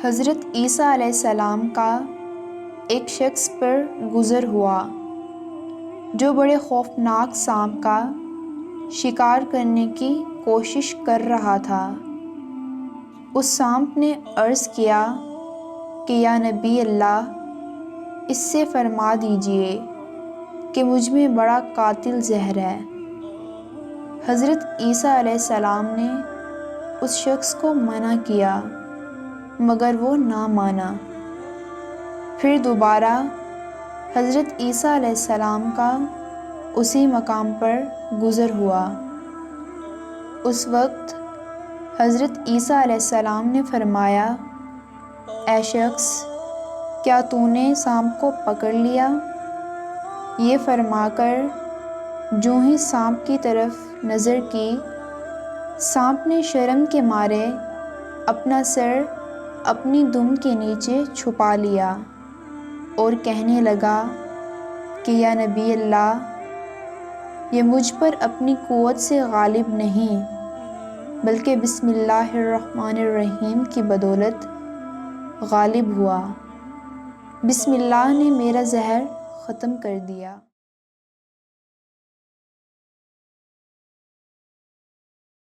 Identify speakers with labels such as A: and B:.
A: حضرت عیسیٰ علیہ السلام کا ایک شخص پر گزر ہوا جو بڑے خوفناک سانپ کا شکار کرنے کی کوشش کر رہا تھا۔ اس سانپ نے عرض کیا کہ یا نبی اللہ، اس سے فرما دیجئے کہ مجھ میں بڑا قاتل زہر ہے۔ حضرت عیسیٰ علیہ السلام نے اس شخص کو منع کیا مگر وہ نہ مانا۔ پھر دوبارہ حضرت عیسیٰ علیہ السلام کا اسی مقام پر گزر ہوا۔ اس وقت حضرت عیسیٰ علیہ السلام نے فرمایا، اے شخص، کیا تو نے سانپ کو پکڑ لیا؟ یہ فرما کر جو ہی سانپ کی طرف نظر کی، سانپ نے شرم کے مارے اپنا سر اپنی دم کے نیچے چھپا لیا اور کہنے لگا کہ یا نبی اللہ، یہ مجھ پر اپنی قوت سے غالب نہیں بلکہ بسم اللہ الرحمن الرحیم کی بدولت غالب ہوا۔ بسم اللہ نے میرا زہر ختم کر دیا۔